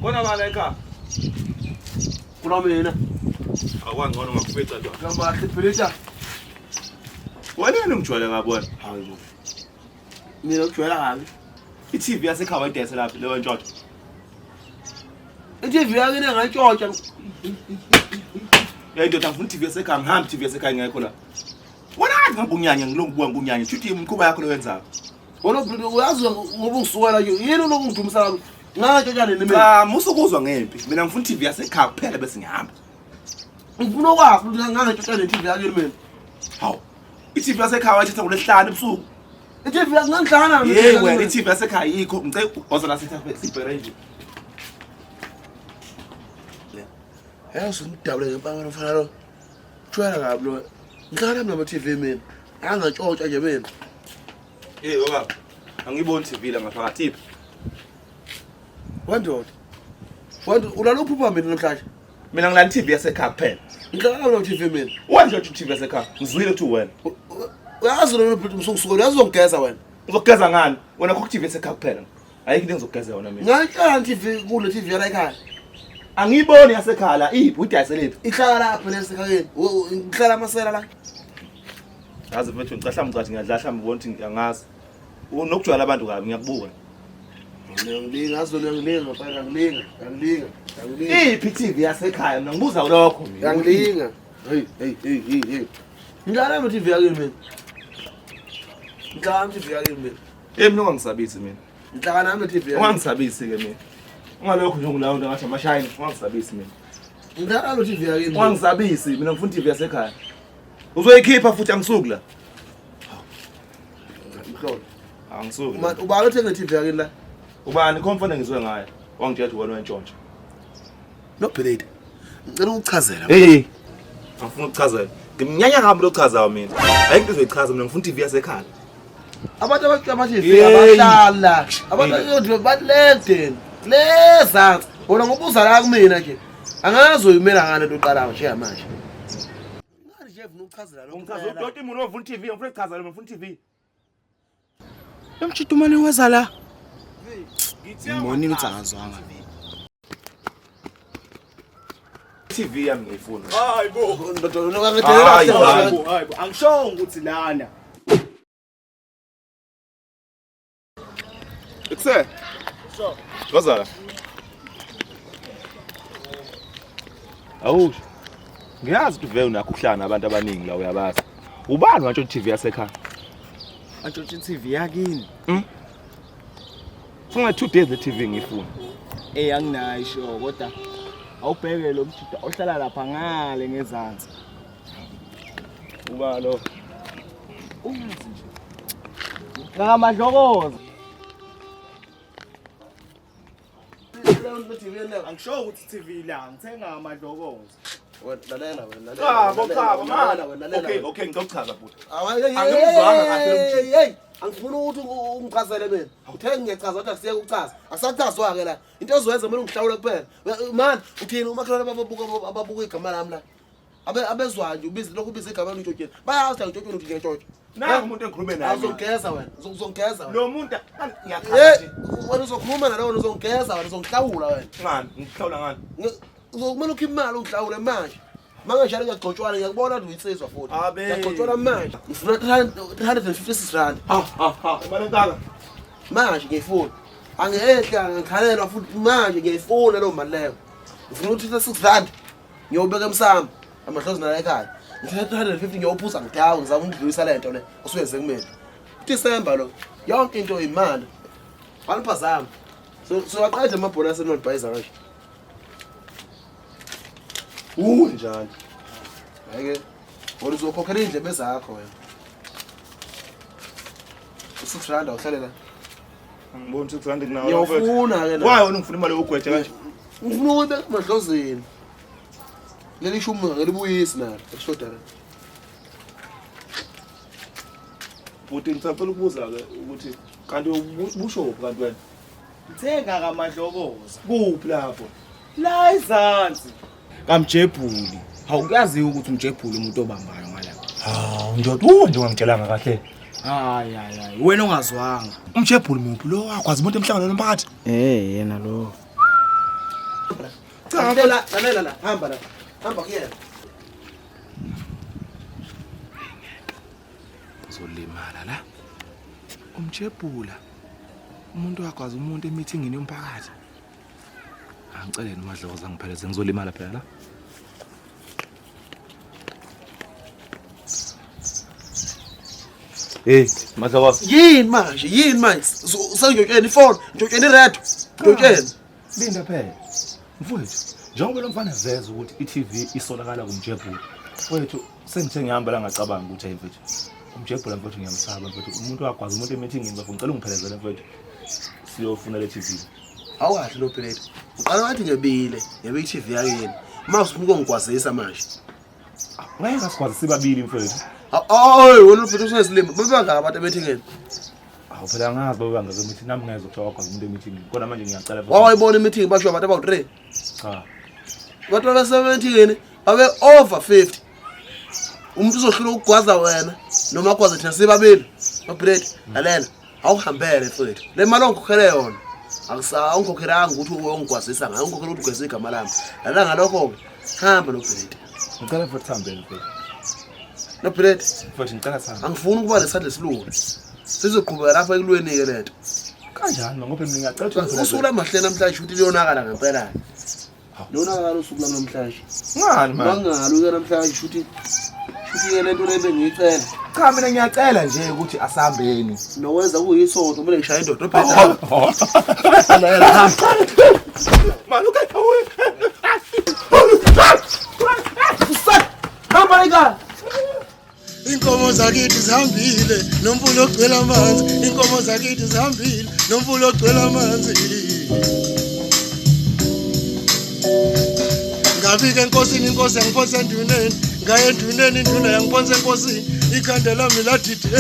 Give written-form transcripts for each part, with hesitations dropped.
Kona mala ekhaya. Kuna mina. Akwangcono makufetha nje. Ngamba khiphelisa. Wena ngijwayele ngabona. Hayi bo. Mina ukujwayela kabi. I-TV yasekhaya wayidayisa laphi leyo ntshotho. I-TV yakini engayitshontsha. Yayindoda ngifuna i-TV yasekhaya ngihambe i-TV yasekhaya ngekho la. Wona ngabunyanya ngilongubuka ngunyanya. Shuthi imikhuba yakho leyenzayo. Wona uyazi ngoba ungisukela nje. Yini lokungidumisa kabi? Ngakatshontsha nini mina? Cha, musukuzwa ngempi. Mina ngifuna i-TV yasekhaya kuphela bese ngihamba. Ngifuna kwakho ngangitshontsha ne-TV yakini mina. Hawu. I-TV yasekhaya wayithatha ngolesihlanu ebusuku. I-TV yakungihlangana mina. Yey wena i-TV yasekhaya yikho ngicela ozona sibhere nje. Yazi ngidabule ngempama mfana lo. Tshwela kabi lo. Ngikhala mina ama-TV mina. Angantshontsha nje mina. Baba. Angiboni i-TV la ngaphakathi iphi. Wandoda. Ulala uphupha mina namhlanje. Mina ngilana i-TV yasekhaya kuphela. Ngikhala mina ama-TV mina. Wanje i-TV yasekhaya. Ngizwile kuthi wena. Uyazi lo muntu msungusukela uyazi uzongigeza wena. Uzogeza ngani? Wena khokho i-TV yasekhaya kuphela. Ayikho into engizogeza yona mina. Ngayitshela i-TV kule TV yala ekhaya. Angiyiboni yasekhaya la iphi udayiselephi. Ihlala lapha lesekhayeni. Ngihlala amasela la. Yazi mfethu ngicahla mcathi ngiyadlahla mbona ukuthi ngiyangazi. Unokujwayela abantu kabi ngiyakubuka. Ngilinga azolo ngilinga phela ngilinga. Iphi i-TV yasekhaya mina ngibuza lokho mina. Ngilinga. Hey. Ngilala no TV yakini mina. Ngicela i-TV yakini mina. Mina ungangisabisi mina. Ngicela nami no-TV yakini. Ungangisabisi ke mina. Ungalokho nje ngilawula ngathi amashayini ungangisabisi mina. Ngicela no-TV yakini. Ungangisabisi mina ngifuna i-TV yasekhaya. Uzoyikhipha futhi angisuki la. Mhlolo. Angisuki. Man ubani othenga i-TV yakini la? Ubani khomfana ngizwe ngayo. Wangithetha wena wentshontsho. Nobhilita. Ngicela ukuchazela. Hey. Angifuna ukuchazela. Ngimnyanya kabi lochazayo mina. Ayikho into ezoyichaza mina ngifuna i-TV yasekhaya. Abantu ama-TV abahlala. Abantu balede. Leza. Wona ngobuza la kumina nje. Angazi uyimela ngane into oqalayo nje manje. Ngani nje ufuna ukuchazela lo. Ngichaza udoti umuntu ovuna i-TV, ngifuna ukuchazela mina ngifuna i-TV. Yomtshito manje wenza la. Ngibonile ukuthi angazwanga mina. TV yami ngiyifuna. Hayibo. Hayibo. Angishongo ukuthi lana. Ikuse. So. Wazala. Awu. Ngiyazi ukuthi vele unakho ukuhlala nabantu abaningi la uyabazi. Ubani watsho i-TV yasekhaya? Antshontsha i-TV yakini. Funa 2 days le-TV ngiyifuna. Anginayo sho kodwa awubheke lo mtshito ohlala lapha ngale ngezansi. Uba lo. Uyazi nje. Ngamadlokoza. Angisho ukuthi i-TV la ngithenga amadlokoza. Lalela wena. Cha. Okay, ngizokuchaza futhi. Angizwanga kahle. Hey. Angifuni ukuthi ungichazele mina. Uthe ngiyachaza kodwa siye ukuchaza. Asachazwa ke la. Into ezowenza mina ungihlawule kuphela. Man, uthini umakhelwane ababuka igama lami la. Abezwa nje ubizi lokhu ubiza igama lontshotsheni. Bayazi lontshotsheni uthi ngentshotsheni. Nangu umuntu engikhulume naye. Azongigeza wena. Uzongigeza wena. Lo muntu ngiyakhala nje. Wena uzokhuluma nalo wena uzongigeza wena uzongihlawula wena. Ngani? Ngihlawula ngani? Uzokumele ukhe imali ungihlawule manje. Manje njalo ngiyagcotshwana ngiyakubona ukuthi uyisizwa futhi. Ngiyagcotshwana manje. Ngifuna 356 rand. Imali enkaka. Manje ngiyifuna. Angehla ngikhalelwa futhi manje ngiyifuna lo mali leyo. Ngifuna ukuthi 36 rand. Ngiyobeka emsamo amahlozi nala ekhaya. Ngifuna 350 ngiyophuza ngitawu ngizama ukudlulisa le nto le osuyenze kumina. December lo yonke into imali. Waliphazama. So waqedza amabonus enodvisor nje. Njani? Hayike. Wona uzokhokhela indlebe zakho wena. U6 rand awuhlalela. Angiboni 6 rand kunawo. Ngiyofuna ke na. Why wona ngifuna imali yokugwetha kanje? Ngifuna ukube madlozini. Leli shumu ngelibuyisi nalo ekushoda la. Futhi ngisacela ukubuza ke ukuthi kanti ubusho kanti wena Ngithenga kamadlokoza. kuphi lapho? La izansi. Kamjebhuli. Awuyazi ukuthi umjebhuli umuntu obambayo ngala. Ndoda nje ungangitshelanga kahle. Hayi. Wena ongazwanga. Umjebhuli muphi lo wakwazi umuntu emhlangano nomphakathi? Yena lo. Cha, lalela la, hamba kuyena. Uzolimala la. Umjebhula. Umuntu wakwazi umuntu emeetingini yomphakathi. Angiceleni Madlokoza ngipheleze ngizolimala phela la. Hey, Madlokoza. Yini manje? Usengijotsheni ifone, njotsheni iredo. Njotsheni. Linda phela. Mfowethu, njengoba lo mfana veza ukuthi iTV isolakala kumjebhula. Mfowethu, sengithe ngihamba la ngacabanga ukuthi hey mfowethu. Umjebhula mfowethu ngiyamsaba mfowethu. Umuntu wakwazi umuntu emeetingini bafuna ngicela ungiphelezele mfowethu. Siyofuna le TV. Awukahle lo Peleta. Uqala wathi ngebile iTV yakini. Mase ufuna ukungigwazisa manje. Ngeke asikwazi sibabili mfowethu. Hayi, wena mfethu usesilima. Bebanga abantu emeetingini. Awu phela ngazi babanga kwemeeting nami ngeke ngizokuthiwa wakwazi umuntu emeetingini. Kodwa manje ngiyacela mfowethu. Wawayibona imeeting basho abantu about 3. Cha. Abantu abasemeetingini babe over 50. Umuntu uzohlula ukugwaza wena noma agwaza thina sibabili. Peleta, lalela. Awuhambele mfethu. Le mali ongikhokhele yona. Awungikhokhelanga ukuthi ungigwazisa ngayo, ungikhokhela ukuthi ugwazisa igama lami. Lala ngalokho hamba lo Peleta. Ngicela mfowethu thambele mfowethu. No Peleta, Mfowethu ngicela thamba. angifuni ukuba lesandla esilula. Sizoqhubeka lapha ekulweni ke lento. Kanjani ngoba mina ngiyacela ukuthi Usuku lamahle namhlanje uthi liyonakala ngempela. Liyonakala usuku namhlanje. ngani man? Bangalo ke namhlanje uthi ke lento lebe ngiyicela. Cha mina ngiyacela nje ukuthi asihambeni. Nowenza kuyisonto kumele ngishaya indoda no Peleta. Maluka hawe. Hamba ika. Inkomo zakithi zihambile nomfulo ogcwele amanzi. Inkomo zakithi zihambile nomfulo ogcwele amanzi. Ngafika enkosini, inkosi yangiphonsa enduneni. Ngaye enduneni, induna yangiphonsa enkosini. Ikhanda lami ladideka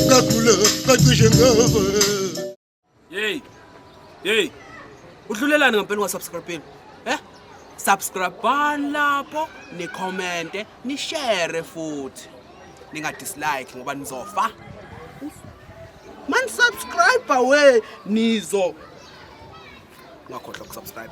kakhulu kacishe ngafa. Hey. Udlulelani ngempela ungasubscribe? Subscribe lapho, ni comment, ni share futhi. Ninga dislike ngoba nizofa. Man subscribe away nizo. Ngakhohlwa ukusubscribe.